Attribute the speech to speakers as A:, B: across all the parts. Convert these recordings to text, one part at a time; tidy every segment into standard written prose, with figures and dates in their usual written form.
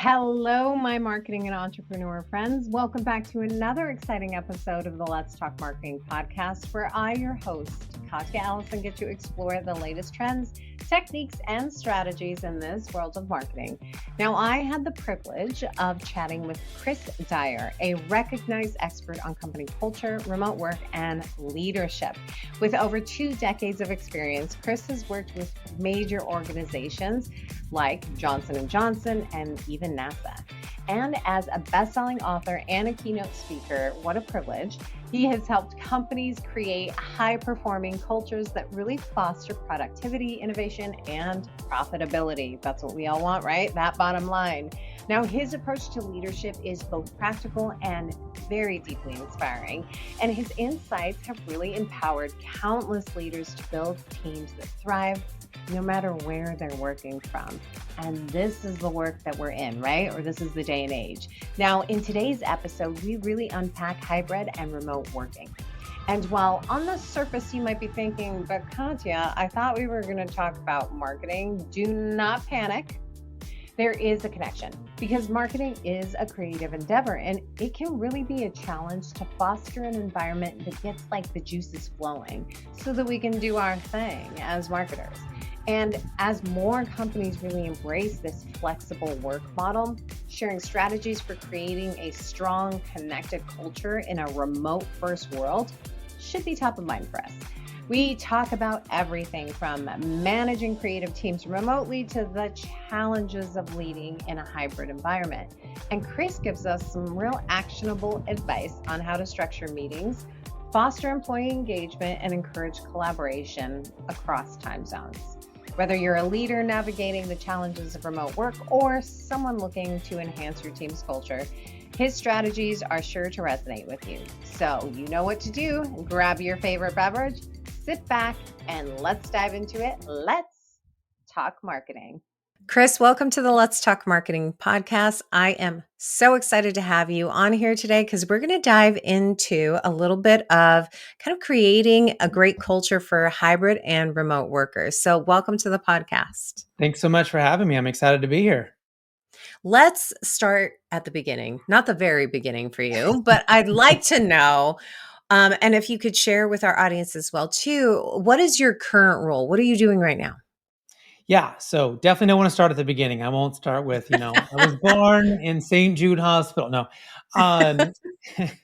A: Hello, my marketing and entrepreneur friends. Welcome back to another exciting episode of the Let's Talk Marketing podcast, where I, your host, Katya Allison, get to explore the latest trends, techniques, and strategies in this world of marketing. Now, I had the privilege of chatting with Chris Dyer, a recognized expert on company culture, remote work, and leadership. With over 2 decades of experience, Chris has worked with major organizations like Johnson & Johnson and even NASA. And as a best-selling author and a keynote speaker, what a privilege, he has helped companies create high-performing cultures that really foster productivity, innovation, and profitability. That's what we all want, right? That bottom line. Now, his approach to leadership is both practical and very deeply inspiring, and his insights have really empowered countless leaders to build teams that thrive no matter where they're working from. And this is the work that we're in, right? Or this is the day and age. Now, in today's episode, we really unpack hybrid and remote working. And while on the surface, you might be thinking, but Katya, I thought we were going to talk about marketing. Do not panic. There is a connection because marketing is a creative endeavor, and it can really be a challenge to foster an environment that gets like the juices flowing so that we can do our thing as marketers. And as more companies really embrace this flexible work model, sharing strategies for creating a strong, connected culture in a remote-first world should be top of mind for us. We talk about everything from managing creative teams remotely to the challenges of leading in a hybrid environment. And Chris gives us some real actionable advice on how to structure meetings, foster employee engagement, and encourage collaboration across time zones. Whether you're a leader navigating the challenges of remote work or someone looking to enhance your team's culture, his strategies are sure to resonate with you. So you know what to do. Grab your favorite beverage, sit back, and let's dive into it. Let's talk marketing. Chris, welcome to the Let's Talk Marketing podcast. I am so excited to have you on here today because we're going to dive into a little bit of kind of creating a great culture for hybrid and remote workers. So welcome to the podcast.
B: Thanks so much for having me. I'm excited to be here.
A: Let's start at the beginning, not the very beginning for you, but I'd like to know, and if you could share with our audience as well too, what is your current role? What are you doing right now?
B: Yeah, so definitely don't want to start at the beginning. I won't start with, I was born in St. Jude Hospital. No. Um,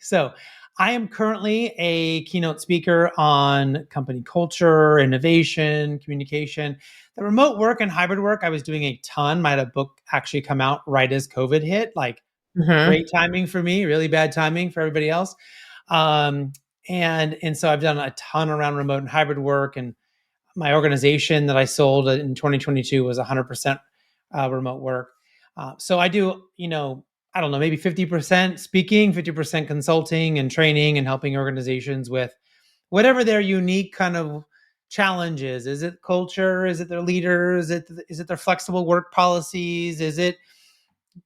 B: so I am currently a keynote speaker on company culture, innovation, communication. The remote work and hybrid work, I was doing a ton. I had a book actually come out right as COVID hit, like great timing for me, really bad timing for everybody else. And so I've done a ton around remote and hybrid work, and my organization that I sold in 2022 was 100% remote work. So I do, I don't know, maybe 50% speaking, 50% consulting and training and helping organizations with whatever their unique kind of challenge is. Is it culture? Is it their leaders? Is it their flexible work policies? Is it,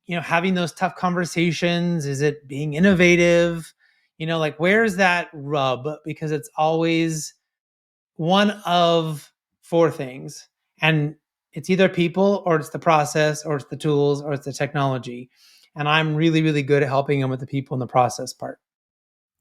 B: having those tough conversations? Is it being innovative? Like where's that rub? Because it's always one of 4 things, and it's either people or it's the process or it's the tools or it's the technology. And I'm really, really good at helping them with the people and the process part.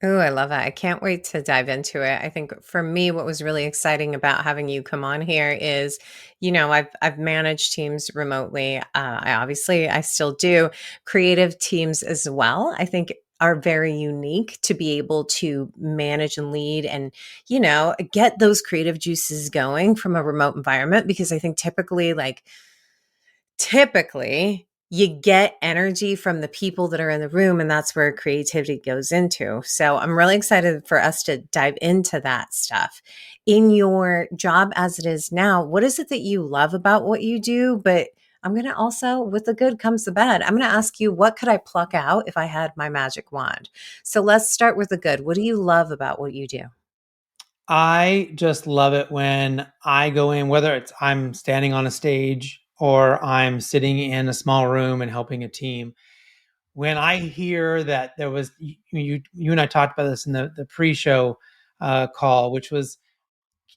A: Oh, I love that. I can't wait to dive into it. I think for me, what was really exciting about having you come on here is, I've managed teams remotely. I still do creative teams as well. I think are very unique to be able to manage and lead and, get those creative juices going from a remote environment, because I think typically you get energy from the people that are in the room, and that's where creativity goes into. So I'm really excited for us to dive into that stuff. In your job as it is now, what is it that you love about what you do? But I'm going to also, with the good comes the bad. I'm going to ask you, what could I pluck out if I had my magic wand? So let's start with the good. What do you love about what you do?
B: I just love it when I go in, whether it's I'm standing on a stage or I'm sitting in a small room and helping a team. When I hear that there was, you and I talked about this in the pre-show call, which was,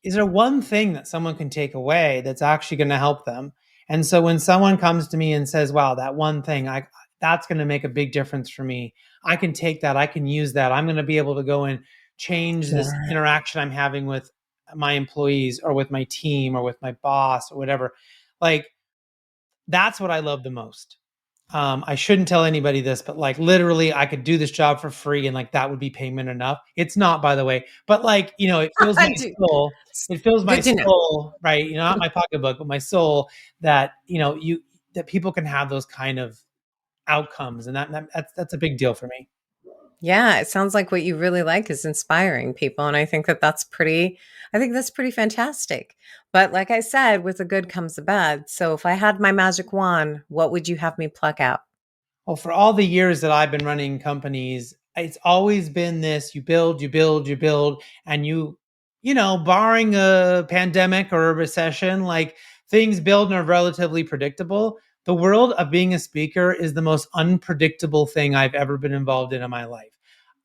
B: is there one thing that someone can take away that's actually going to help them? And so when someone comes to me and says, wow, that one thing, that's going to make a big difference for me. I can take that. I can use that. I'm going to be able to go and change this
A: Yeah.
B: interaction I'm having with my employees or with my team or with my boss or whatever. Like, that's what I love the most. I shouldn't tell anybody this, but like literally, I could do this job for free, and like that would be payment enough. It's not, by the way, but like it fills my
A: Dude,
B: soul. It fills my
A: good to know.
B: soul, right? Not my pocketbook, but my soul. That that people can have those kind of outcomes, and that's a big deal for me.
A: Yeah, it sounds like what you really like is inspiring people, and I think that I think that's pretty fantastic. But like I said, with the good comes the bad. So if I had my magic wand, what would you have me pluck out?
B: Well, for all the years that I've been running companies, it's always been this: you build, you build, you build, and barring a pandemic or a recession, like things build and are relatively predictable. The world of being a speaker is the most unpredictable thing I've ever been involved in my life.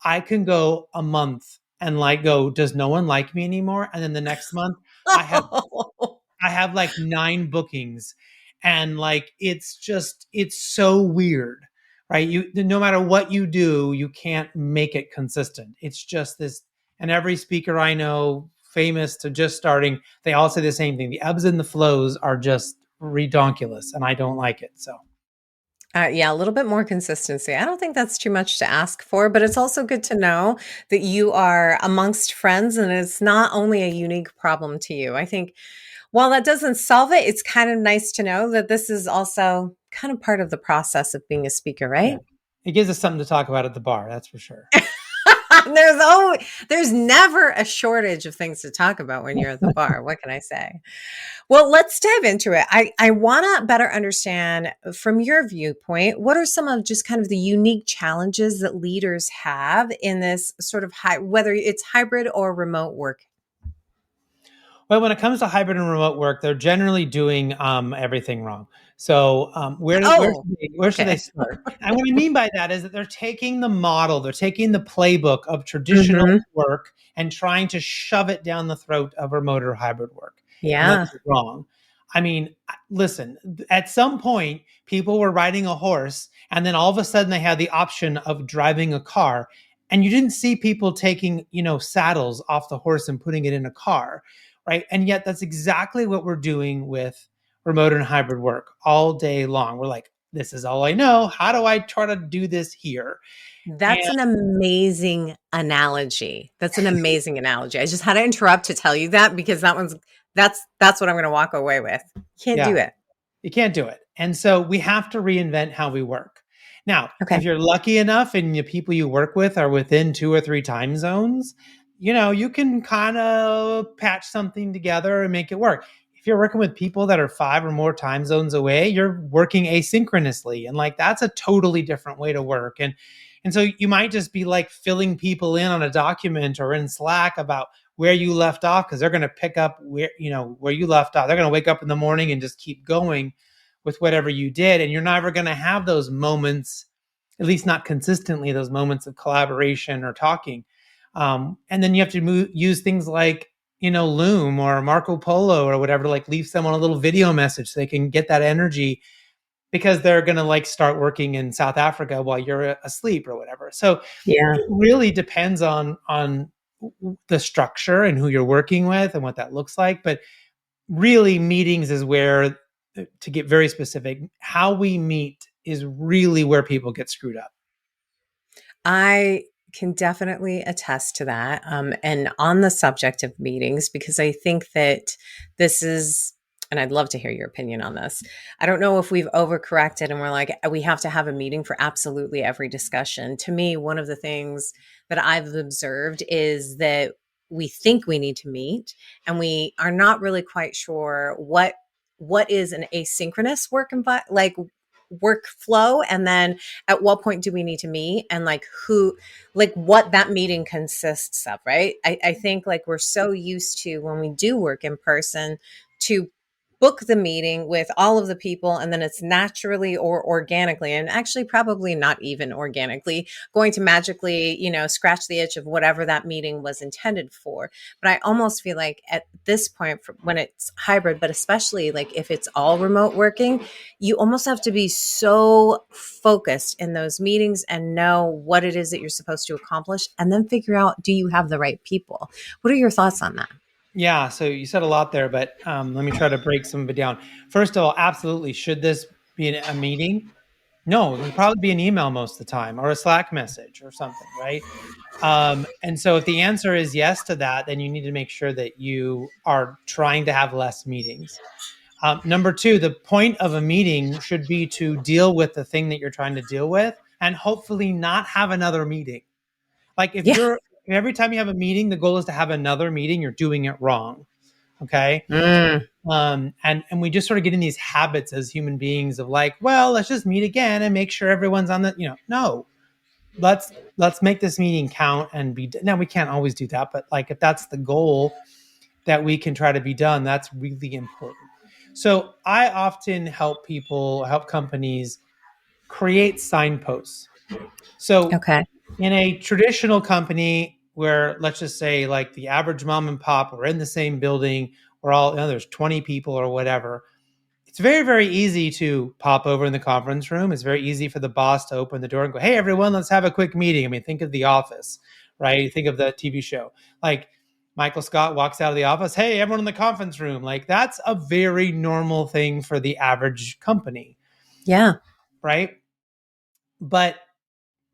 B: I can go a month and like go, does no one like me anymore? And then the next month, I have I have like 9 bookings, and like it's so weird, right? You No matter what you do, you can't make it consistent. It's just this, and every speaker I know, famous to just starting, they all say the same thing. The ebbs and the flows are just redonkulous, and I don't like it. So
A: Yeah, a little bit more consistency. I don't think that's too much to ask for, but it's also good to know that you are amongst friends and it's not only a unique problem to you. I think while that doesn't solve it, it's kind of nice to know that this is also kind of part of the process of being a speaker,
B: yeah,
A: right?
B: it gives us something to talk about at the bar. That's for sure.
A: There's never a shortage of things to talk about when you're at the bar. What can I say? Well, let's dive into it. I want to better understand from your viewpoint, what are some of just kind of the unique challenges that leaders have in this sort of whether it's hybrid or remote work?
B: Well, when it comes to hybrid and remote work, they're generally doing everything wrong. So
A: Oh,
B: where should they
A: okay.
B: start? And what I mean by that is that they're taking the model, they're taking the playbook of traditional
A: Hmm.
B: work and trying to shove it down the throat of remote or hybrid work. And
A: Yeah.
B: that's wrong. I mean, listen, at some point, people were riding a horse, and then all of a sudden they had the option of driving a car. And you didn't see people taking, saddles off the horse and putting it in a car, right? And yet that's exactly what we're doing with remote and hybrid work all day long. We're like, this is all I know. How do I try to do this here? And
A: That's an amazing analogy. That's an amazing analogy. I just had to interrupt to tell you that because that's what I'm going to walk away with. Can't do
B: yeah,
A: it.
B: you can't do it. And so we have to reinvent how we work. Now,
A: Okay.
B: if you're lucky enough and the people you work with are within 2 or 3 time zones, you can kind of patch something together and make it work. If you're working with people that are 5 or more time zones away, you're working asynchronously. And like that's a totally different way to work. And so you might just be like filling people in on a document or in Slack about where you left off, because they're going to pick up where you left off. They're going to wake up in the morning and just keep going with whatever you did, and you're never going to have those moments, at least not consistently, those moments of collaboration or talking. And then you have to use things like Loom or Marco Polo or whatever to like leave someone a little video message so they can get that energy, because they're going to like start working in South Africa while you're asleep or whatever. So
A: Yeah.
B: it really depends on the structure and who you're working with and what that looks like. But really, meetings is where, to get very specific, how we meet is really where people get screwed up.
A: I can definitely attest to that. And on the subject of meetings, because I think that this is, and I'd love to hear your opinion on this. I don't know if we've overcorrected and we're like, we have to have a meeting for absolutely every discussion. To me, one of the things that I've observed is that we think we need to meet and we are not really quite sure what is an asynchronous like workflow, and then at what point do we need to meet, and like who, like what that meeting consists of, right? I think like we're so used to when we do work in person to book the meeting with all of the people, and then it's naturally or organically, and actually probably not even organically, going to magically, scratch the itch of whatever that meeting was intended for. But I almost feel like at this point, when it's hybrid, but especially like if it's all remote working, you almost have to be so focused in those meetings and know what it is that you're supposed to accomplish, and then figure out, do you have the right people? What are your thoughts on that?
B: Yeah, so you said a lot there, but let me try to break some of it down. First of all, absolutely, should this be a meeting? No, it would probably be an email most of the time or a Slack message or something, right? And so if the answer is yes to that, then you need to make sure that you are trying to have less meetings. Number two, the point of a meeting should be to deal with the thing that you're trying to deal with and hopefully not have another meeting. Like if
A: Yeah.
B: you're every time you have a meeting, the goal is to have another meeting, you're doing it wrong. Okay.
A: Mm,
B: And we just sort of get in these habits as human beings of like, well, let's just meet again and make sure everyone's on the, no, let's make this meeting count and be. Now we can't always do that, but like if that's the goal that we can try to be done, that's really important. So I often help companies create signposts. So
A: okay.
B: in a traditional company where let's just say like the average mom and pop are in the same building, we're all, there's 20 people or whatever, it's very, very easy to pop over in the conference room. It's very easy for the boss to open the door and go, hey, everyone, let's have a quick meeting. I mean, think of The Office, right? Think of the TV show. Like Michael Scott walks out of the office, hey, everyone in the conference room. Like that's a very normal thing for the average company,
A: Yeah.
B: right? But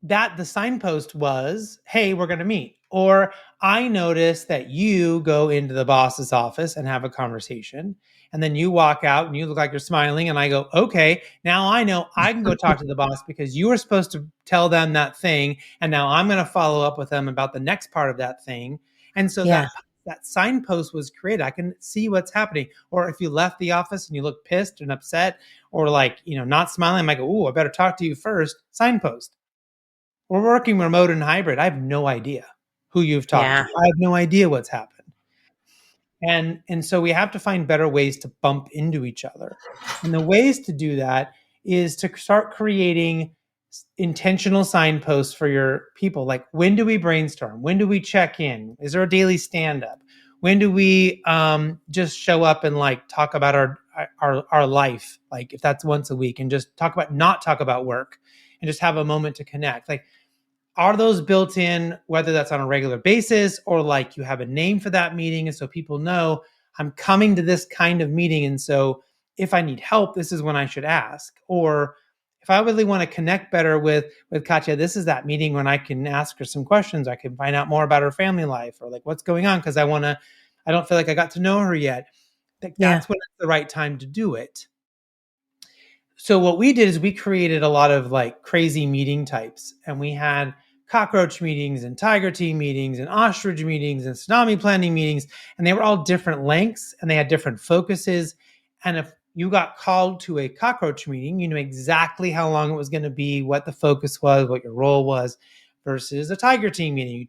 B: that the signpost was, hey, we're going to meet. Or I noticed that you go into the boss's office and have a conversation. And then you walk out and you look like you're smiling. And I go, okay, now I know I can go talk to the boss because you were supposed to tell them that thing. And now I'm going to follow up with them about the next part of that thing. And so
A: Yeah.
B: that signpost was created. I can see what's happening. Or if you left the office and you look pissed and upset or like, not smiling, I might go, oh, I better talk to you first. Signpost. We're working remote and hybrid. I have no idea who you've talked to.
A: Yeah.
B: I have no idea what's happened. And so we have to find better ways to bump into each other. And the ways to do that is to start creating intentional signposts for your people. Like when do we brainstorm? When do we check in? Is there a daily stand up? When do we just show up and like talk about our life? Like if that's once a week and just not talk about work and just have a moment to connect. Like are those built in, whether that's on a regular basis or like you have a name for that meeting? And so people know I'm coming to this kind of meeting. And so if I need help, this is when I should ask. Or if I really want to connect better with Katya, this is that meeting when I can ask her some questions. I can find out more about her family life or like what's going on because I don't feel like I got to know her yet.
A: Yeah.
B: That's when it's the right time to do it. So what we did is we created a lot of like crazy meeting types, and we had cockroach meetings and tiger team meetings and ostrich meetings and tsunami planning meetings, and they were all different lengths and they had different focuses. And if you got called to a cockroach meeting, you knew exactly how long it was going to be, what the focus was, what your role was, versus a tiger team meeting.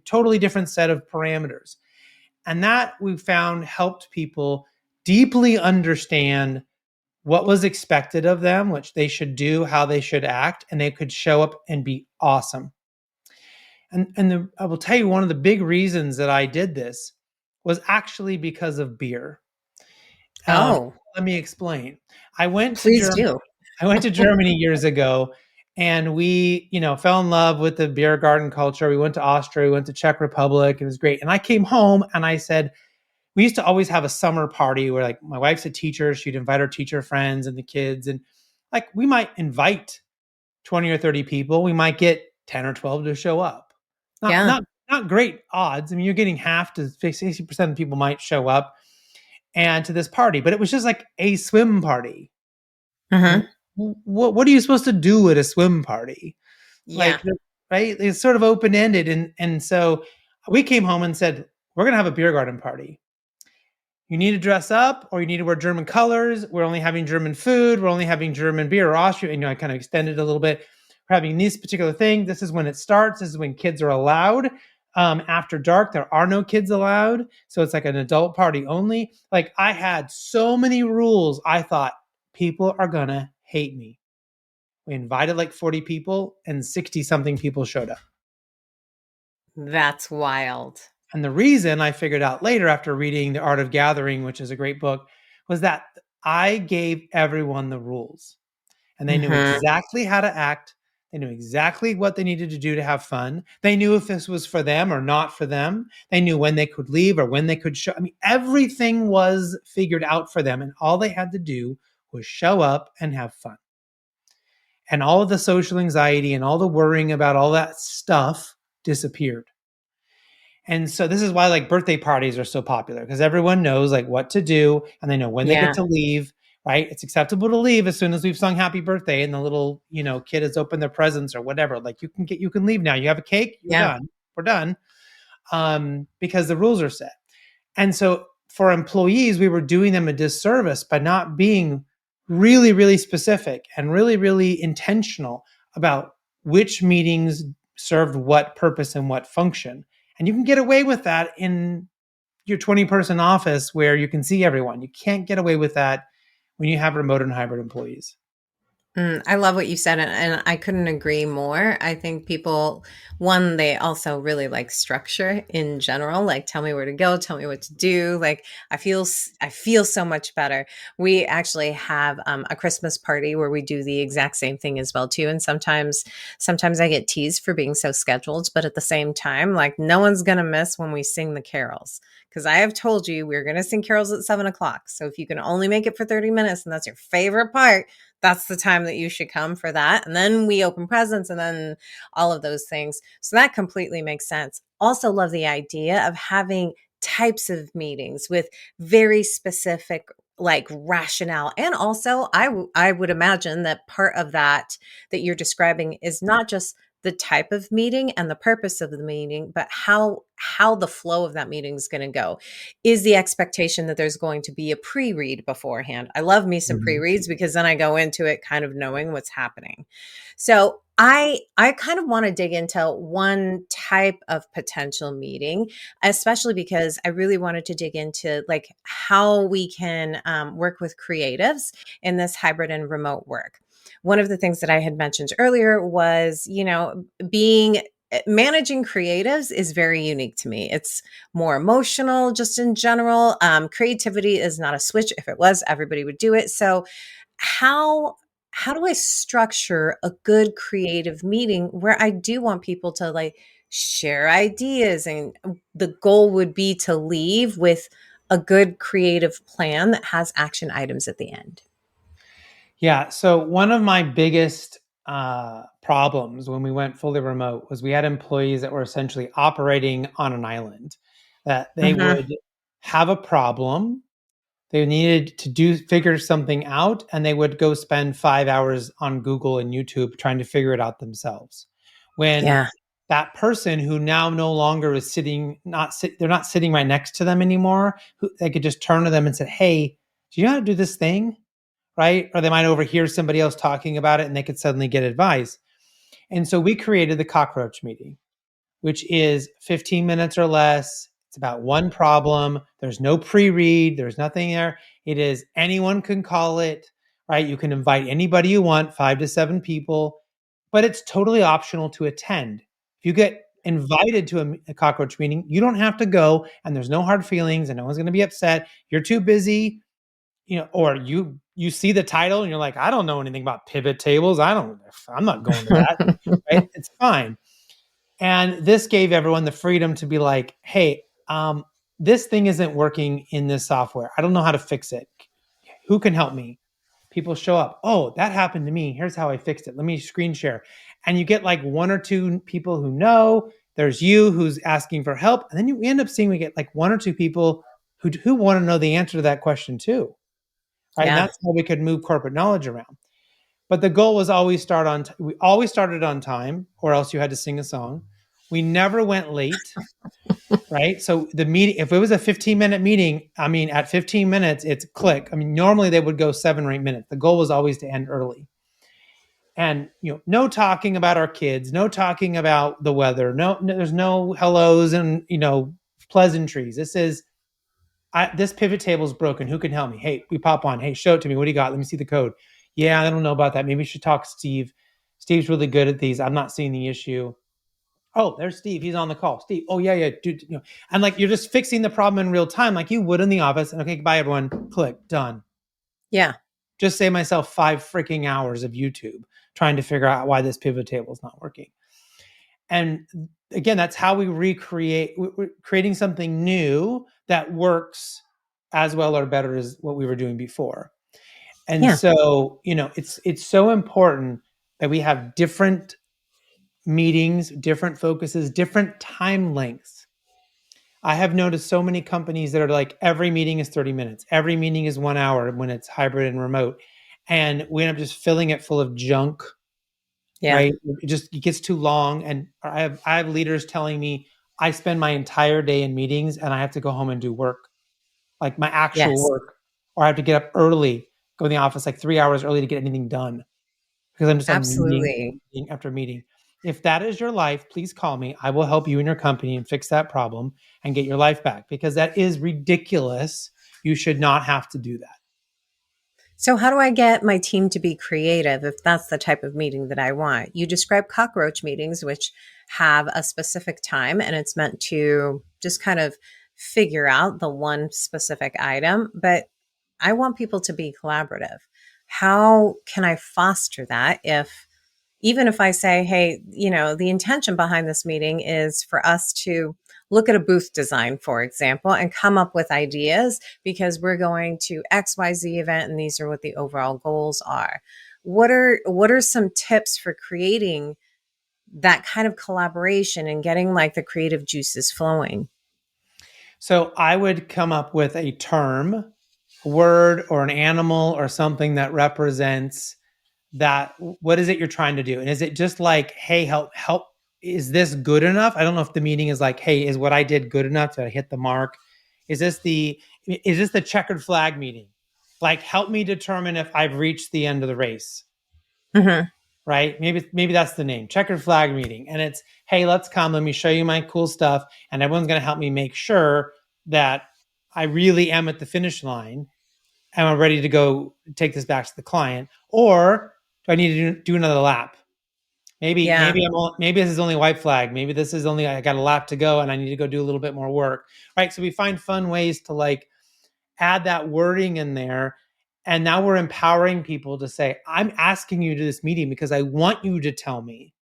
B: Totally different set of parameters. And that we found helped people deeply understand what was expected of them, which they should do, how they should act, and they could show up and be awesome. I will tell you one of the big reasons that I did this was actually because of beer.
A: Oh,
B: Let me explain. I went to
A: please
B: Germany.
A: do.
B: I went to Germany years ago, and we, fell in love with the beer garden culture. We went to Austria, we went to Czech Republic. It was great. And I came home and I said, we used to always have a summer party where like my wife's a teacher, she'd invite her teacher friends and the kids, and like we might invite 20 or 30 people, we might get 10 or 12 to show up. not
A: Yeah.
B: not not great odds. I mean, you're getting half to 60% of people might show up and to this party, but it was just like a swim party.
A: Hmm.
B: What are you supposed to do at a swim party?
A: Yeah.
B: Like, right, it's sort of open-ended. And so we came home and said, we're going to have a beer garden party. You need to dress up or you need to wear German colors. We're only having German food. We're only having German beer or Austria. And, I kind of extended a little bit. We're having this particular thing. This is when it starts. This is when kids are allowed. After dark, there are no kids allowed. So it's like an adult party only. Like I had so many rules. I thought people are going to hate me. We invited like 40 people and 60 something people showed up.
A: That's wild.
B: And the reason I figured out later after reading The Art of Gathering, which is a great book, was that I gave everyone the rules and they knew exactly how to act. They knew exactly what they needed to do to have fun. They knew if this was for them or not for them. They knew when they could leave or when they could show. I mean, everything was figured out for them. And all they had to do was show up and have fun. And all of the social anxiety and all the worrying about all that stuff disappeared. And so this is why like birthday parties are so popular because everyone knows like what to do and they know when they get to leave, right? It's acceptable to leave as soon as we've sung happy birthday and the little, kid has opened their presents or whatever. Like you can leave now. You have a cake, you're done. We're done. Because the rules are set. And so for employees, we were doing them a disservice by not being really, really specific and really, really intentional about which meetings served what purpose and what function. And you can get away with that in your 20-person office where you can see everyone. You can't get away with that when you have remote and hybrid employees.
A: I love what you said, and I couldn't agree more. I think people, one, they also really like structure in general. Like, tell me where to go, tell me what to do. Like, I feel so much better. We actually have a Christmas party where we do the exact same thing as well too. And sometimes I get teased for being so scheduled, but at the same time, like, no one's gonna miss when we sing the carols. Because I have told you we're going to sing carols at 7:00. So if you can only make it for 30 minutes and that's your favorite part, that's the time that you should come for that. And then we open presents and then all of those things. So that completely makes sense. Also love the idea of having types of meetings with very specific like rationale. And also I would imagine that part of that you're describing is not just the type of meeting and the purpose of the meeting, but how the flow of that meeting is going to go. Is the expectation that there's going to be a pre-read beforehand? I love me some pre-reads because then I go into it kind of knowing what's happening. So I kind of want to dig into one type of potential meeting, especially because I really wanted to dig into like how we can work with creatives in this hybrid and remote work. One of the things that I had mentioned earlier was, managing creatives is very unique to me. It's more emotional, just in general. Creativity is not a switch. If it was, everybody would do it. So how do I structure a good creative meeting where I do want people to like share ideas, and the goal would be to leave with a good creative plan that has action items at the end?
B: Yeah. So one of my biggest problems when we went fully remote was we had employees that were essentially operating on an island, that they would have a problem. They needed to figure something out, and they would go spend 5 hours on Google and YouTube trying to figure it out themselves. When that person who now no longer is they're not sitting right next to them anymore, they could just turn to them and say, "Hey, do you know how to do this thing?" Right? Or they might overhear somebody else talking about it and they could suddenly get advice. And so we created the cockroach meeting, which is 15 minutes or less. It's about one problem. There's no pre-read. There's nothing there. It is anyone can call it, right? You can invite anybody you want, 5 to 7 people, but it's totally optional to attend. If you get invited to a cockroach meeting, you don't have to go, and there's no hard feelings and no one's going to be upset. You're too busy, or you see the title and you're like, I don't know anything about pivot tables. I'm not going to that. Right? It's fine. And this gave everyone the freedom to be like, hey, this thing isn't working in this software. I don't know how to fix it. Who can help me? People show up. Oh, that happened to me. Here's how I fixed it. Let me screen share. And you get like 1 or 2 people who know. There's you who's asking for help. And then we end up seeing we get like 1 or 2 people who want to know the answer to that question too. Right. Yeah. And that's how we could move corporate knowledge around. But the goal was always we always started on time, or else you had to sing a song. We never went late. Right. So the meeting, if it was a 15-minute meeting, I mean, at 15 minutes, it's click. I mean, normally they would go 7 or 8 minutes. The goal was always to end early. And no talking about our kids, no talking about the weather, there's no hellos and pleasantries. This pivot table is broken. Who can help me? Hey, we pop on. Hey, show it to me. What do you got? Let me see the code. Yeah, I don't know about that. Maybe we should talk to Steve. Steve's really good at these. I'm not seeing the issue. Oh, there's Steve. He's on the call. Steve. Oh, yeah, dude. And like you're just fixing the problem in real time, like you would in the office. And okay, bye everyone. Click, done.
A: Yeah.
B: Just save myself 5 freaking hours of YouTube trying to figure out why this pivot table is not working. And again, that's how we recreate. We're creating something new that works as well or better as what we were doing before. And so, it's so important that we have different meetings, different focuses, different time lengths. I have noticed so many companies that are like every meeting is 30 minutes. Every meeting is 1 hour when it's hybrid and remote. And we end up just filling it full of junk.
A: Yeah.
B: Right. It gets too long. And I have leaders telling me I spend my entire day in meetings and I have to go home and do work, like my actual
A: Yes.
B: work, or I have to get up early, go in the office like 3 hours early to get anything done because I'm just on
A: Absolutely.
B: meeting after meeting. If that is your life, please call me. I will help you and your company and fix that problem and get your life back because that is ridiculous. You should not have to do that.
A: So how do I get my team to be creative if that's the type of meeting that I want? You describe cockroach meetings, which have a specific time and it's meant to just kind of figure out the one specific item, but I want people to be collaborative. How can I foster that if even if I say, hey, the intention behind this meeting is for us to look at a booth design, for example, and come up with ideas because we're going to XYZ event and these are what the overall goals are. What are some tips for creating that kind of collaboration and getting like the creative juices flowing?
B: So I would come up with a term, a word, or an animal or something that represents that. What is it you're trying to do? And is it just like, hey, help, is this good enough? I don't know if the meaning is like, hey, is what I did good enough? Did I hit the mark? Is this the checkered flag meeting? Like, help me determine if I've reached the end of the race.
A: Mm-hmm.
B: Right? Maybe that's the name, checkered flag meeting. And it's, hey, let's come, let me show you my cool stuff. And everyone's going to help me make sure that I really am at the finish line and I'm ready to go take this back to the client. Or do I need to do another lap? Maybe
A: Yeah.
B: maybe this is only white flag. Maybe this is only I got a lap to go and I need to go do a little bit more work. Right? So we find fun ways to like add that wording in there. And now we're empowering people to say, I'm asking you to this meeting because I want you to tell me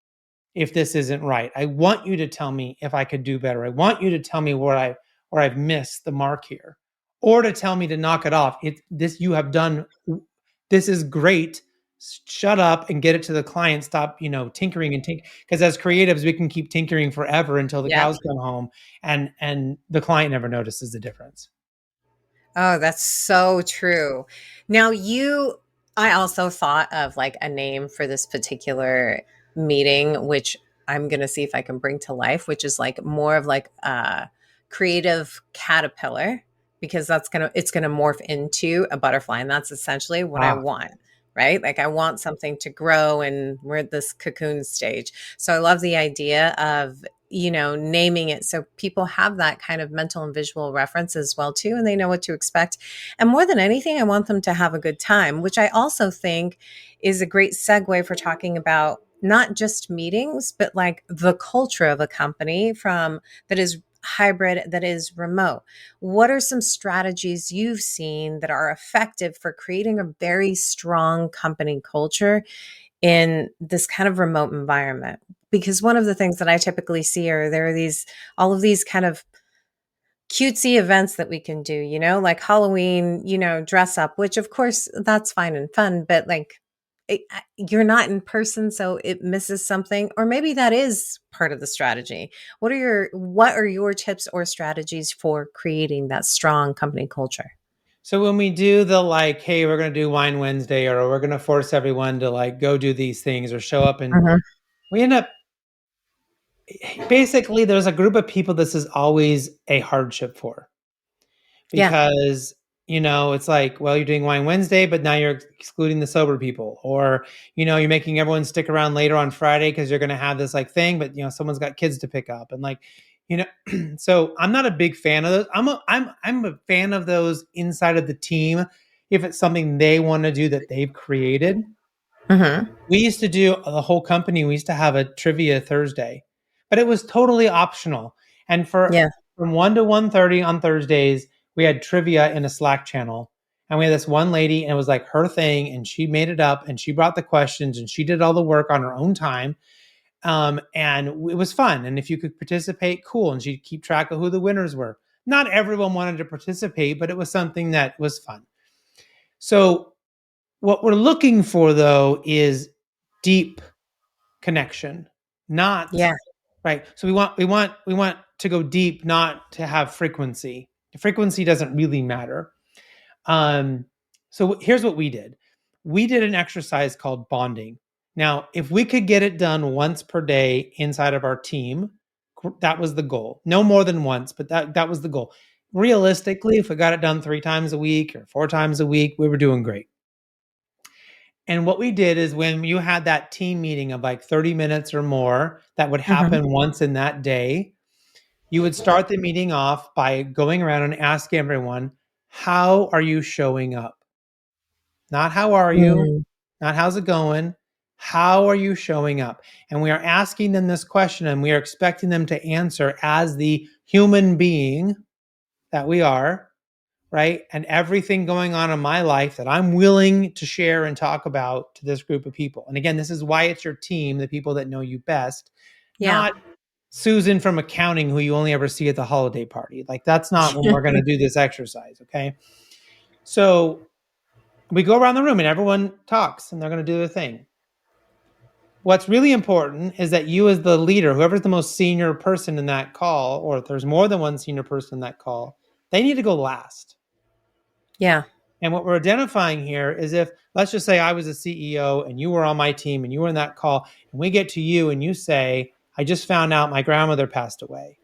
B: if this isn't right. I want you to tell me if I could do better. I want you to tell me where I've missed the mark here, or to tell me to knock it off. This you have done. This is great. Shut up and get it to the client. Stop, tinkering and because as creatives, we can keep tinkering forever until the
A: Yep.
B: cows come home, and the client never notices the difference.
A: Oh, that's so true. Now, I also thought of like a name for this particular meeting, which I'm going to see if I can bring to life, which is like more of like a creative caterpillar, because it's going to morph into a butterfly. And that's essentially what I
B: Ah,
A: want, right? Like I want something to grow and we're at this cocoon stage. So I love the idea of naming it so people have that kind of mental and visual reference as well too, and they know what to expect. And more than anything, I want them to have a good time, which I also think is a great segue for talking about not just meetings, but like the culture of a company from that is hybrid, that is remote. What are some strategies you've seen that are effective for creating a very strong company culture in this kind of remote environment? Because one of the things that I typically see are there are all of these kind of cutesy events that we can do, like Halloween, dress up, which of course that's fine and fun, but like you're not in person, so it misses something. Or maybe that is part of the strategy. What are your tips or strategies for creating that strong company culture?
B: so when we do the like, hey, we're going to do Wine Wednesday, or we're going to force everyone to like go do these things or show up, and
A: Mhm.
B: we end up basically there's a group of people this is always a hardship for
A: Yeah.
B: because it's like, well, you're doing Wine Wednesday, but now you're excluding the sober people, or you're making everyone stick around later on Friday because you're going to have this like thing, but someone's got kids to pick up, and like, so I'm not a big fan of those. I'm a fan of those inside of the team if it's something they want to do that they've created.
C: Mm-hmm.
B: We used to do the whole company. We used to have a trivia Thursday, but it was totally optional. And
C: Yeah.
B: from 1 to 1:30 on Thursdays, we had trivia in a Slack channel. And we had this one lady, and it was like her thing, and she made it up, and she brought the questions, and she did all the work on her own time. And it was fun. And if you could participate, cool. And she'd keep track of who the winners were. Not everyone wanted to participate, but it was something that was fun. So what we're looking for, though, is deep connection, not right. So we want to go deep, not to have frequency. The frequency doesn't really matter. So here's what we did. We did an exercise called bonding. Now, if we could get it done once per day inside of our team, that was the goal. No more than once, but that was the goal. Realistically, if we got it done 3 times a week or 4 times a week, we were doing great. And what we did is when you had that team meeting of like 30 minutes or more, that would happen once in that day, you would start the meeting off by going around and asking everyone, how are you showing up? Not how are you, not how's it going? How are you showing up? And we are asking them this question, and we are expecting them to answer as the human being that we are, right? And everything going on in my life that I'm willing to share and talk about to this group of people. And again, this is why it's your team, the people that know you best, not Susan from accounting who you only ever see at the holiday party. Like, that's not when we're going to do this exercise, okay? So we go around the room and everyone talks and they're going to do their thing. What's really important is that you, as the leader, whoever's the most senior person in that call, or if there's more than one senior person in that call, they need to go last.
C: Yeah.
B: And what we're identifying here is, if, let's just say I was a CEO and you were on my team and you were in that call, and we get to you and you say, I just found out my grandmother passed away.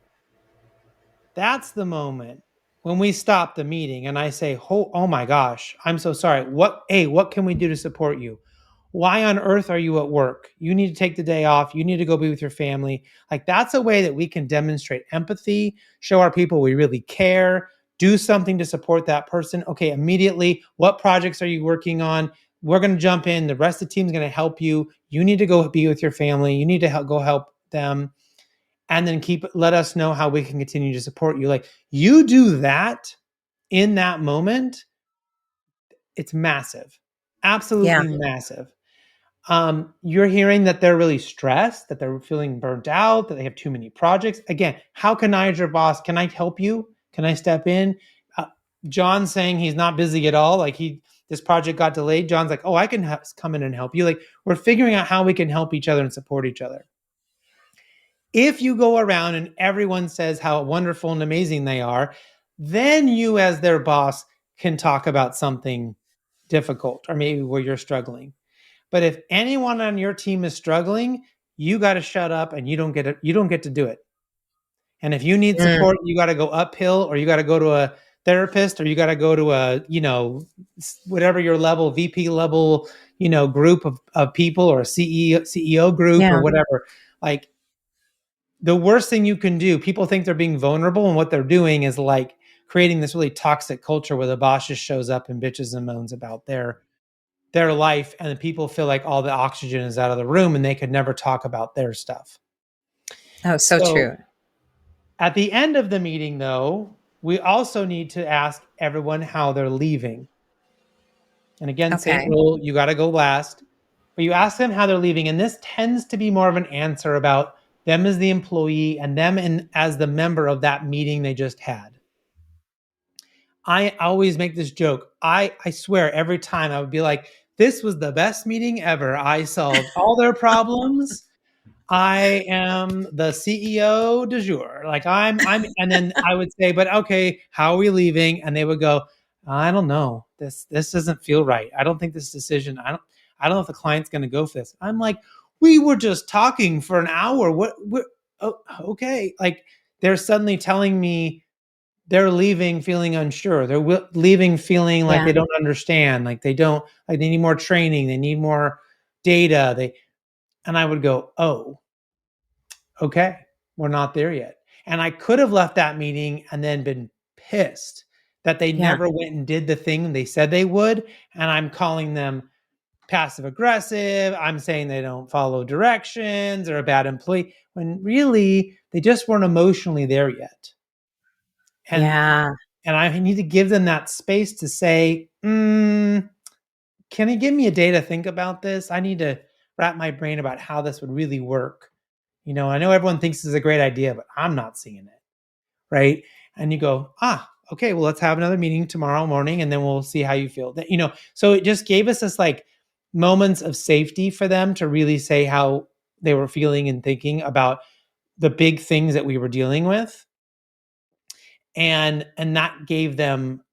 B: That's the moment when we stop the meeting and I say, oh my gosh, I'm so sorry. What can we do to support you? Why on earth are you at work? You need to take the day off. You need to go be with your family. Like, that's a way that we can demonstrate empathy, show our people we really care, do something to support that person. Okay, immediately, what projects are you working on? We're going to jump in. The rest of the team's going to help you. You need to go be with your family. You need to go help them. And then let us know how we can continue to support you. Like, you do that in that moment, it's massive. Absolutely massive. You're hearing that they're really stressed, that they're feeling burnt out, that they have too many projects. Again, how can I, as your boss, can I help you? Can I step in? John's saying he's not busy at all. Like, this project got delayed. John's like, oh, I can come in and help you. Like, we're figuring out how we can help each other and support each other. If you go around and everyone says how wonderful and amazing they are, then you, as their boss, can talk about something difficult or maybe where you're struggling. But if anyone on your team is struggling, you got to shut up and you don't get to do it. And if you need support, you got to go uphill, or you got to go to a therapist, or you got to go to a, whatever your level, VP level, group of people, or a CEO group or whatever. Like, the worst thing you can do, people think they're being vulnerable, and what they're doing is like creating this really toxic culture where the boss just shows up and bitches and moans about their life, and the people feel like all the oxygen is out of the room and they could never talk about their stuff.
C: Oh, so true.
B: At the end of the meeting, though, we also need to ask everyone how they're leaving. And again, same rule, you got to go last. But you ask them how they're leaving, and this tends to be more of an answer about them as the employee and them as the member of that meeting they just had. I always make this joke. I swear every time I would be like, this was the best meeting ever. I solved all their problems. I am the CEO du jour. Like, I'm, and then I would say, but okay, how are we leaving? And they would go, I don't know. This doesn't feel right. I don't think this decision, I don't know if the client's going to go for this. I'm like, we were just talking for an hour. Okay. Like, they're suddenly telling me they're leaving feeling unsure. They're leaving feeling like
C: Yeah.
B: they don't understand, like they need more training, they need more data. And I would go, oh, okay, we're not there yet. And I could have left that meeting and then been pissed that they
C: Yeah.
B: never went and did the thing they said they would. And I'm calling them passive aggressive. I'm saying they don't follow directions or a bad employee, when really they just weren't emotionally there yet. And
C: Yeah.
B: and I need to give them that space to say, can you give me a day to think about this? I need to wrap my brain about how this would really work. I know everyone thinks this is a great idea, but I'm not seeing it. Right. And you go, okay, well, let's have another meeting tomorrow morning and then we'll see how you feel. So it just gave us this like moments of safety for them to really say how they were feeling and thinking about the big things that we were dealing with. And that gave them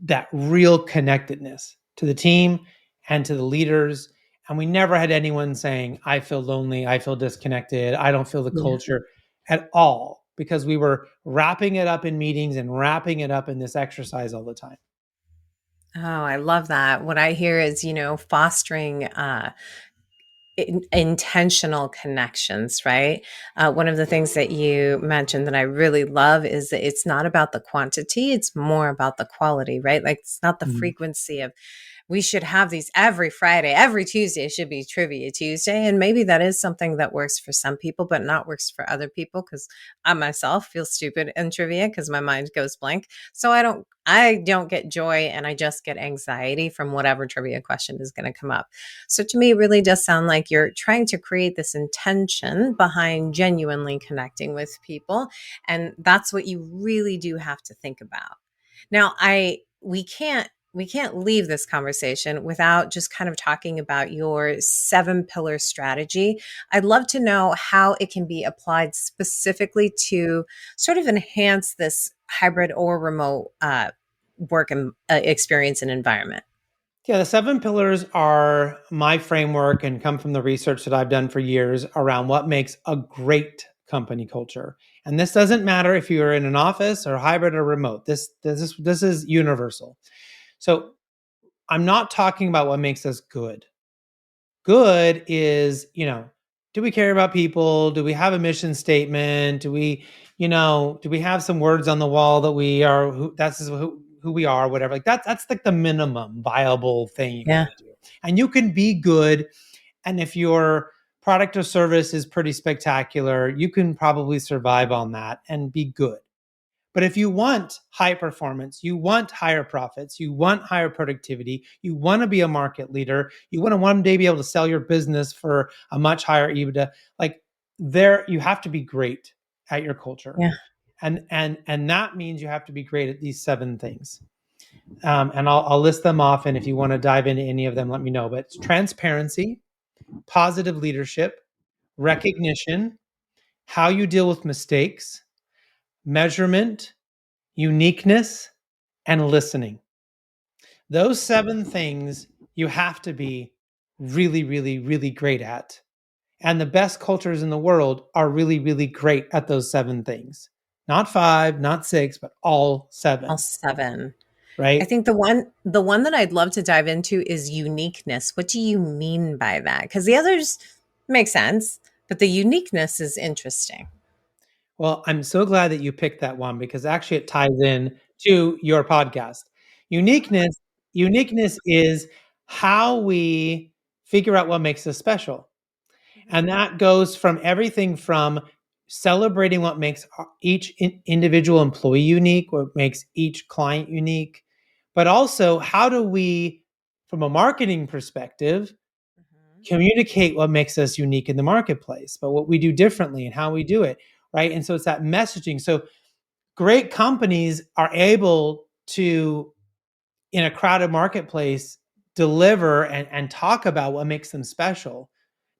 B: that real connectedness to the team and to the leaders. And we never had anyone saying, I feel lonely, I feel disconnected, I don't feel the
C: Yeah.
B: culture at all, because we were wrapping it up in meetings and wrapping it up in this exercise all the time.
C: Oh, I love that. What I hear is, fostering intentional connections, right? One of the things that you mentioned that I really love is that it's not about the quantity, it's more about the quality, right? Like it's not the frequency of, we should have these every Friday, every Tuesday should be Trivia Tuesday. And maybe that is something that works for some people, but not works for other people. Because I myself feel stupid in trivia because my mind goes blank. So I don't get joy, and I just get anxiety from whatever trivia question is going to come up. So to me, it really does sound like you're trying to create this intention behind genuinely connecting with people. And that's what you really do have to think about. Now, we can't leave this conversation without just kind of talking about your 7-pillar strategy. I'd love to know how it can be applied specifically to sort of enhance this hybrid or remote work experience and environment.
B: Yeah, the 7 pillars are my framework and come from the research that I've done for years around what makes a great company culture. And this doesn't matter if you're in an office or hybrid or remote. This is universal. So I'm not talking about what makes us good. Good is, do we care about people? Do we have a mission statement? Do we have some words on the wall that we are who we are, whatever. Like that's like the minimum viable thing you
C: Yeah.
B: can do. And you can be good. And if your product or service is pretty spectacular, you can probably survive on that and be good. But if you want high performance, you want higher profits, you want higher productivity, you want to be a market leader, you want to one day be able to sell your business for a much higher EBITDA, like you have to be great at your culture.
C: Yeah.
B: And that means you have to be great at these 7 things. And I'll list them off. And if you want to dive into any of them, let me know. But it's transparency, positive leadership, recognition, how you deal with mistakes, measurement, uniqueness, and listening. Those 7 things you have to be really, really, really great at. And the best cultures in the world are really, really great at those 7 things. Not 5, not 6, but all 7.
C: All 7.
B: Right?
C: I think the one that I'd love to dive into is uniqueness. What do you mean by that? Because the others make sense, but the uniqueness is interesting.
B: Well, I'm so glad that you picked that one, because actually it ties in to your podcast. Uniqueness is how we figure out what makes us special. And that goes from everything from celebrating what makes each individual employee unique, what makes each client unique, but also how do we, from a marketing perspective, communicate what makes us unique in the marketplace, but what we do differently and how we do it, right? And so it's that messaging. So great companies are able to, in a crowded marketplace, deliver and talk about what makes them special.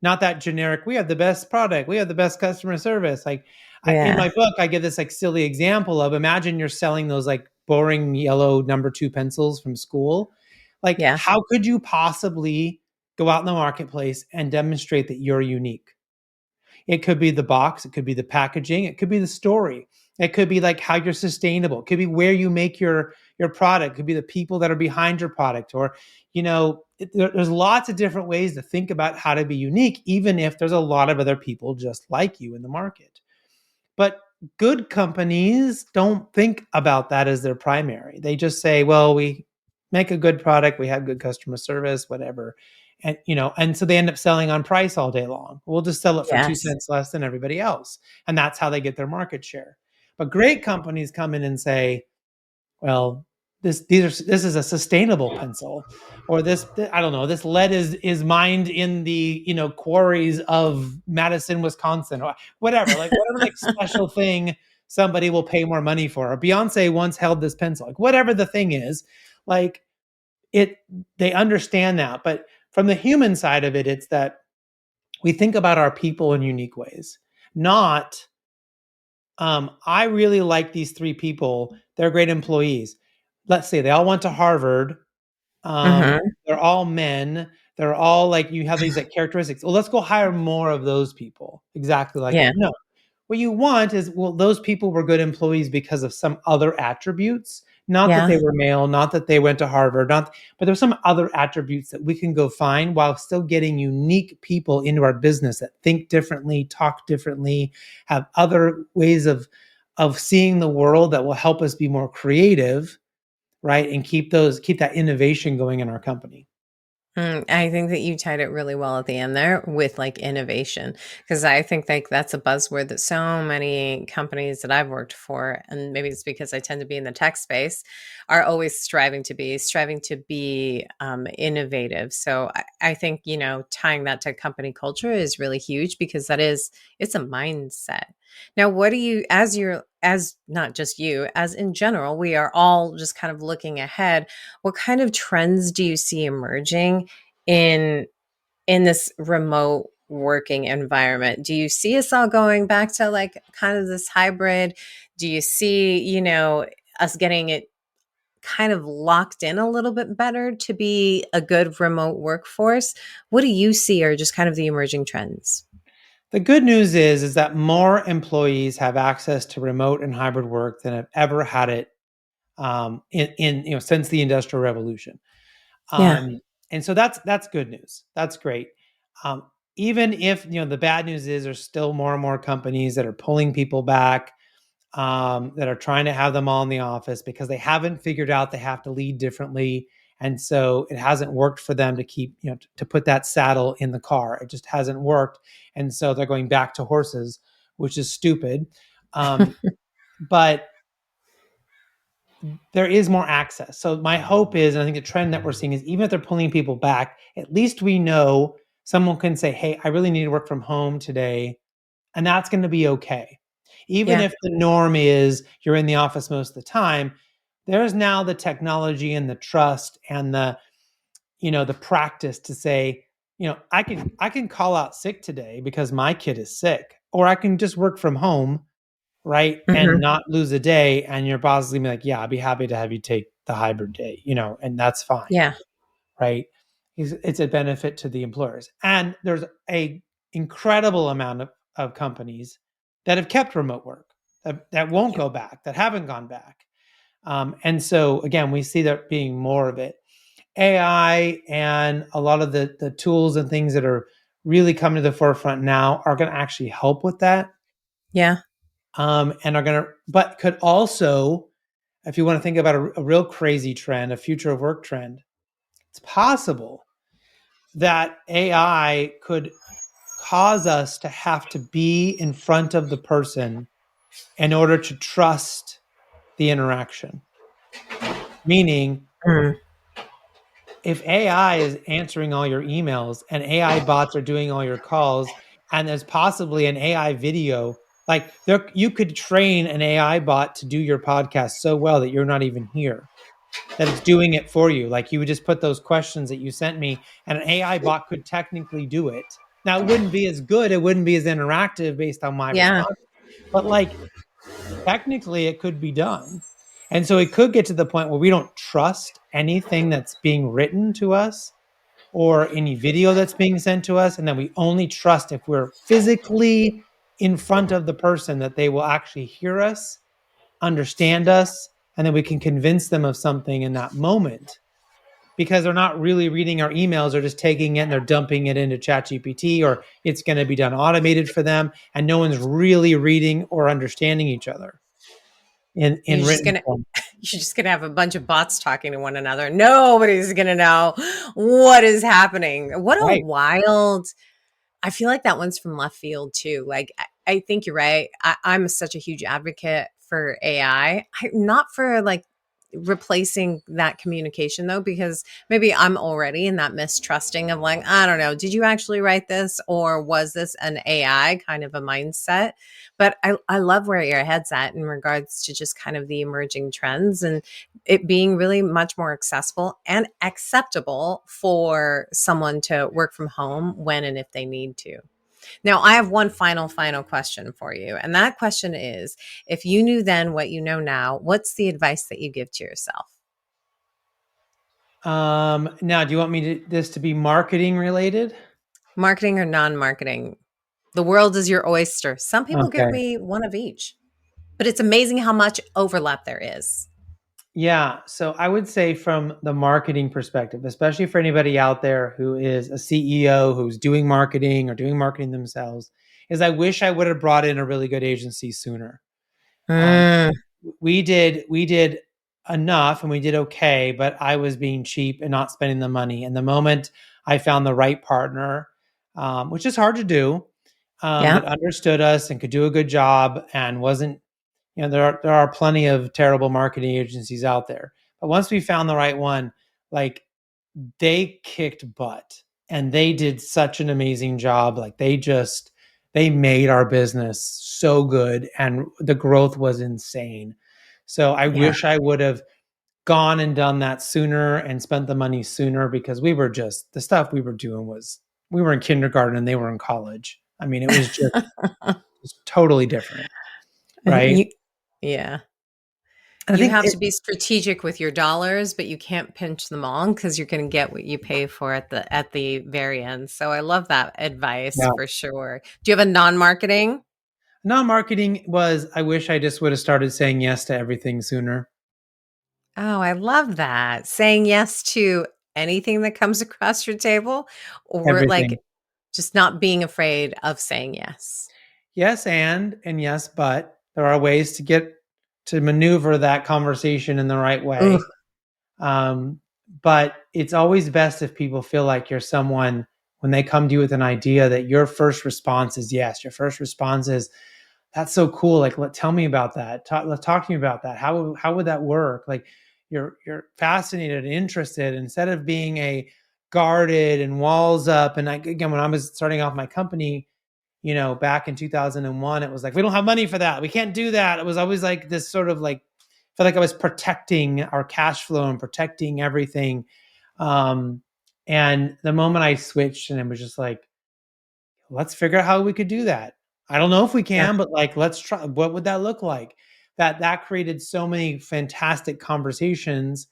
B: Not that generic, we have the best product, we have the best customer service. Like in my book, I give this like silly example of, imagine you're selling those like boring yellow number 2 pencils from school. Like,
C: Yeah.
B: how could you possibly go out in the marketplace and demonstrate that you're unique? It could be the box, it could be the packaging, it could be the story. It could be like how you're sustainable. It could be where you make your product. It could be the people that are behind your product, or there's lots of different ways to think about how to be unique, even if there's a lot of other people just like you in the market. But good companies don't think about that as their primary. They just say, well, we make a good product, we have good customer service, whatever. And so they end up selling on price all day long. We'll just sell it for two
C: Yes.
B: cents less than everybody else. And that's how they get their market share. But great companies come in and say, well, this is a sustainable pencil, or this, I don't know, this lead is mined in the quarries of Madison, Wisconsin, or whatever, like special thing somebody will pay more money for. Or Beyonce once held this pencil, like whatever the thing is, like they understand that. But from the human side of it, it's that we think about our people in unique ways, not I really like these three people. They're great employees. Let's say they all went to Harvard.
C: Mm-hmm.
B: They're all men. They're all like, you have these like characteristics. Well, let's go hire more of those people. Exactly like
C: Yeah.
B: that. No, what you want is, well, those people were good employees because of some other attributes. Not that
C: Yeah.
B: they were male, not that they went to Harvard, but there's some other attributes that we can go find while still getting unique people into our business that think differently, talk differently, have other ways of seeing the world that will help us be more creative, right? And keep that innovation going in our company.
C: I think that you tied it really well at the end there with like innovation, because I think like that's a buzzword that so many companies that I've worked for, and maybe it's because I tend to be in the tech space, are always striving to be innovative. So I think, tying that to company culture is really huge, because it's a mindset. Now, what do you, as not just you, as in general, we are all just kind of looking ahead, what kind of trends do you see emerging in this remote working environment? Do you see us all going back to like kind of this hybrid? Do you see, us getting it kind of locked in a little bit better to be a good remote workforce? What do you see are just kind of the emerging trends?
B: The good news is that more employees have access to remote and hybrid work than have ever had it in since the Industrial Revolution.
C: Yeah.
B: And so that's good news. That's great. Um, Even if the bad news is there's still more and more companies that are pulling people back, that are trying to have them all in the office because they haven't figured out they have to lead differently, and so it hasn't worked for them to keep to put that saddle in the car. It just hasn't worked, and so they're going back to horses, which is stupid. But there is more access. So my hope is, and I think the trend that we're seeing is, even if they're pulling people back, at least we know someone can say, hey, I really need to work from home today. And that's going to be okay. Even
C: Yeah.
B: if the norm is you're in the office most of the time, there's now the technology and the trust and the practice to say, I can call out sick today because my kid is sick, or I can just work from home, right? And
C: Hmm.
B: not lose a day. And your boss is gonna be like, yeah, I'd be happy to have you take the hybrid day, and that's fine,
C: Yeah.
B: right? It's a benefit to the employers. And there's a incredible amount of companies that have kept remote work, that won't go back, that haven't gone back. And so again, we see there being more of it. AI and a lot of the tools and things that are really coming to the forefront now are going to actually help with that.
C: Yeah.
B: And are going to, but could also, if you want to think about a real crazy trend, a future of work trend, it's possible that AI could cause us to have to be in front of the person in order to trust the interaction. Meaning,
C: Mm.
B: if AI is answering all your emails and AI bots are doing all your calls, and there's possibly an AI video, like you could train an AI bot to do your podcast so well that you're not even here, that it's doing it for you. Like you would just put those questions that you sent me, and an AI bot could technically do it. Now it wouldn't be as good, it wouldn't be as interactive based on my
C: Yeah.
B: response, but like technically it could be done. And so it could get to the point where we don't trust anything that's being written to us or any video that's being sent to us. And then we only trust if we're physically in front of the person that they will actually hear us understand us, and then we can convince them of something in that moment, because they're not really reading our emails. They're just taking it and they're dumping it into ChatGPT, or it's going to be done automated for them, and no one's really reading or understanding each other in
C: You're just
B: written
C: gonna
B: form.
C: you're just gonna have a bunch of bots talking to one another. Nobody's gonna know what is happening. What a
B: Right.
C: wild. I feel like that one's from left field too. Like I think you're right. I'm such a huge advocate for AI. Not for like replacing that communication though, because maybe I'm already in that mistrusting of like, I don't know, did you actually write this or was this an AI kind of a mindset? But I love where your head's at in regards to just kind of the emerging trends and it being really much more accessible and acceptable for someone to work from home when and if they need to. Now, I have one final question for you. And that question is, if you knew then what you know now, what's the advice that you give to yourself?
B: Now, do you want this to be marketing related?
C: Marketing or non-marketing? The world is your oyster. Some people give
B: Okay.
C: me one of each, but it's amazing how much overlap there is.
B: Yeah. So I would say from the marketing perspective, especially for anybody out there who is a CEO who's doing marketing or doing marketing themselves, is I wish I would have brought in a really good agency sooner. Um,
C: Mm,
B: we did enough and we did okay, but I was being cheap and not spending the money. And the moment I found the right partner, which is hard to do,
C: yeah.
B: that understood us and could do a good job and wasn't, there are plenty of terrible marketing agencies out there. But once we found the right one, like, they kicked butt and they did such an amazing job. Like, they made our business so good and the growth was insane. So I
C: Yeah.
B: wish I would have gone and done that sooner and spent the money sooner, because the stuff we were doing was, we were in kindergarten and they were in college. I mean, it was just totally different. Right.
C: You, yeah.
B: And I
C: You
B: think
C: have to be strategic with your dollars, but you can't pinch them all because you're going to get what you pay for at the very end. So I love that advice
B: yeah,
C: for sure. Do you have a non-marketing?
B: non-marketing was, I wish I just would have started saying yes to everything sooner.
C: Oh, I love that. Saying yes to anything that comes across your table or
B: Everything.
C: like just not being afraid of saying yes.
B: Yes, and yes, but there are ways to maneuver that conversation in the right
C: Ooh,
B: way. Um, but it's always best if people feel like you're someone, when they come to you with an idea, that your first response is yes. Your first response is, "That's so cool. Like, tell me about that. Talk to me about that. How would that work?" Like, you're fascinated and interested, instead of being a guarded and walls up. And again, when I was starting off my company, back in 2001, it was like, we don't have money for that. We can't do that. It was always like this sort of like, felt like I was protecting our cash flow and protecting everything. Um, and the moment I switched, and it was just like, let's figure out how we could do that. I don't know if we
C: yeah.
B: can, but like, let's try. What would that look like? That created so many fantastic conversations.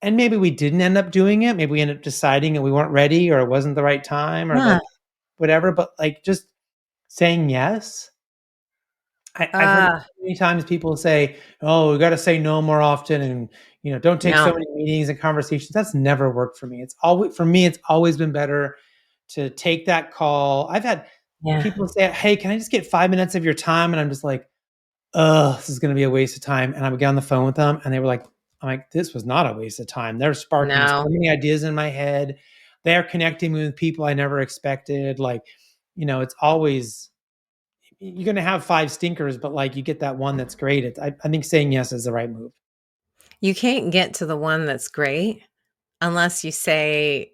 B: And maybe we didn't end up doing it. Maybe we ended up deciding that we weren't ready, or it wasn't the right time, or
C: Yeah.
B: like whatever. But like, just saying yes. I've heard
C: Uh,
B: many times people say, "Oh, we got to say no more often," and don't take so
C: no.
B: many meetings and conversations. That's never worked for me. It's always, for me, it's always been better to take that call. I've had
C: Yeah.
B: people say, "Hey, can I just get 5 minutes of your time?" And I'm just like, "Ugh, this is going to be a waste of time." And I would get on the phone with them, and they were like, "I'm like, this was not a waste of time. They're sparking so
C: No.
B: many ideas in my head. They're connecting me with people I never expected." Like, it's always, you're going to have five stinkers, but like, you get that one that's great. I think saying yes is the right move.
C: You can't get to the one that's great unless you accept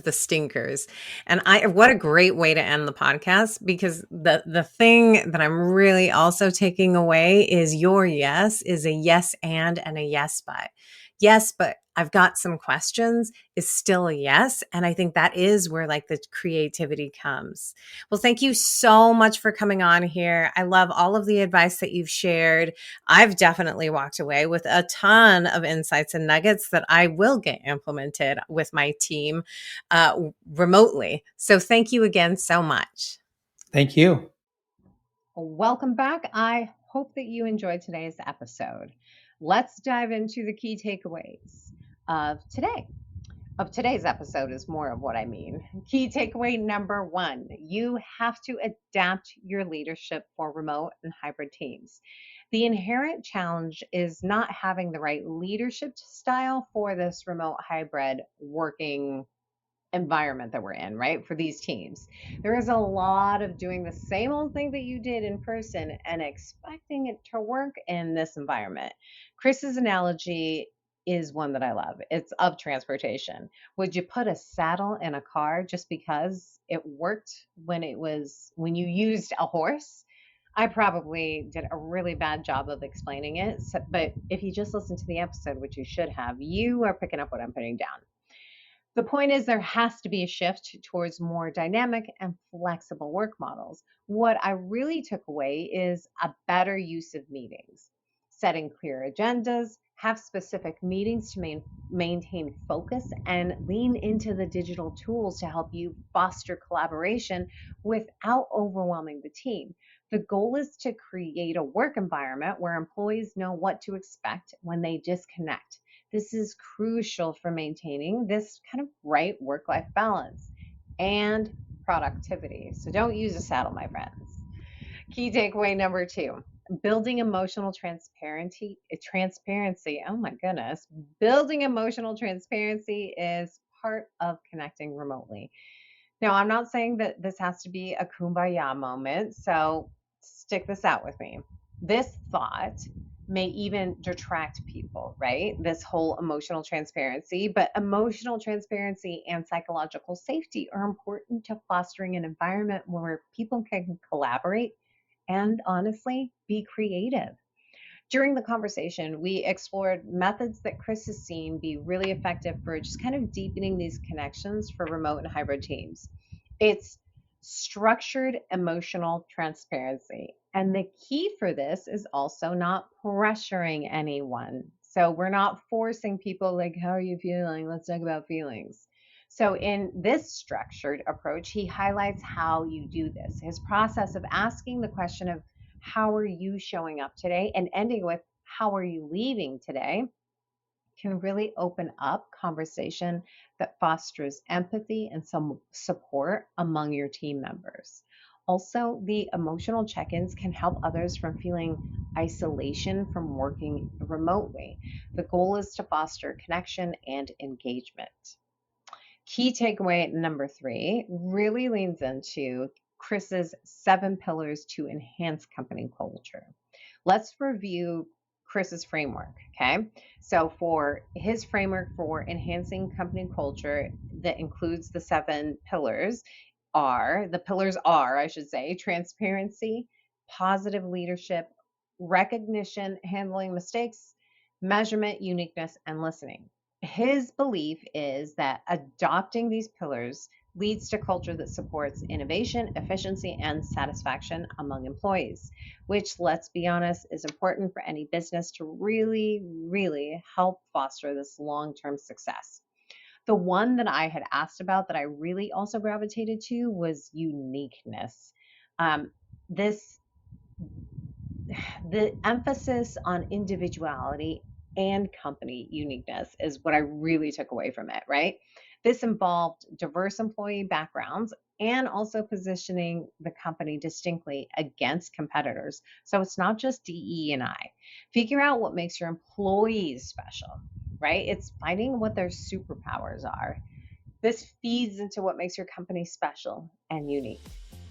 C: the stinkers. And what a great way to end the podcast, because the thing that I'm really also taking away is your yes is a yes and a yes but. Yes, but I've got some questions is still a yes. And I think that is where like the creativity comes. Well, thank you so much for coming on here. I love all of the advice that you've shared. I've definitely walked away with a ton of insights and nuggets that I will get implemented with my team remotely. So thank you again so much.
B: Thank you.
A: Welcome back. I hope that you enjoyed today's episode. Let's dive into the key takeaways of today. Of today's episode is more of what I mean. Key takeaway number 1, you have to adapt your leadership for remote and hybrid teams. The inherent challenge is not having the right leadership style for this remote hybrid working environment that we're in, right? For these teams. There is a lot of doing the same old thing that you did in person and expecting it to work in this environment. Chris's analogy is one that I love. It's of transportation. Would you put a saddle in a car just because it worked when you used a horse? I probably did a really bad job of explaining it, but if you just listen to the episode, which you should have, you are picking up what I'm putting down. The point is there has to be a shift towards more dynamic and flexible work models. What I really took away is a better use of meetings, setting clear agendas, have specific meetings to maintain focus, and lean into the digital tools to help you foster collaboration without overwhelming the team. The goal is to create a work environment where employees know what to expect when they disconnect. This is crucial for maintaining this kind of right work-life balance and productivity. So don't use a saddle, my friends. Key takeaway number 2, building emotional transparency. Oh my goodness. Building emotional transparency is part of connecting remotely. Now, I'm not saying that this has to be a kumbaya moment, so stick this out with me. This thought may even detract people, right? This whole emotional transparency, but emotional transparency and psychological safety are important to fostering an environment where people can collaborate and honestly be creative. During the conversation, we explored methods that Chris has seen be really effective for just kind of deepening these connections for remote and hybrid teams. It's structured emotional transparency. And the key for this is also not pressuring anyone. So we're not forcing people like, how are you feeling? Let's talk about feelings. So in this structured approach, he highlights how you do this. His process of asking the question of how are you showing up today and ending with how are you leaving today can really open up conversation that fosters empathy and some support among your team members. Also, the emotional check-ins can help others from feeling isolation from working remotely. The goal is to foster connection and engagement. Key takeaway number 3 really leans into Chris's 7 pillars to enhance company culture. Let's review Chris's framework, okay? So for his framework for enhancing company culture that includes the 7 pillars are, transparency, positive leadership, recognition, handling mistakes, measurement, uniqueness, and listening. His belief is that adopting these pillars leads to culture that supports innovation, efficiency, and satisfaction among employees, which, let's be honest, is important for any business to really, really help foster this long-term success. The one that I had asked about that I really also gravitated to was uniqueness. The emphasis on individuality and company uniqueness is what I really took away from it, right? This involved diverse employee backgrounds and also positioning the company distinctly against competitors. So it's not just DE&I. Figure out what makes your employees special, right? It's finding what their superpowers are. This feeds into what makes your company special and unique.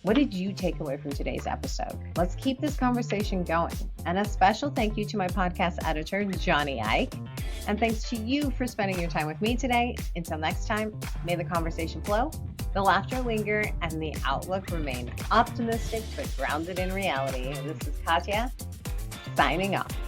A: What did you take away from today's episode? Let's keep this conversation going. And a special thank you to my podcast editor, Johnny Ike. And thanks to you for spending your time with me today. Until next time, may the conversation flow, the laughter linger, and the outlook remain optimistic but grounded in reality. This is Katya, signing off.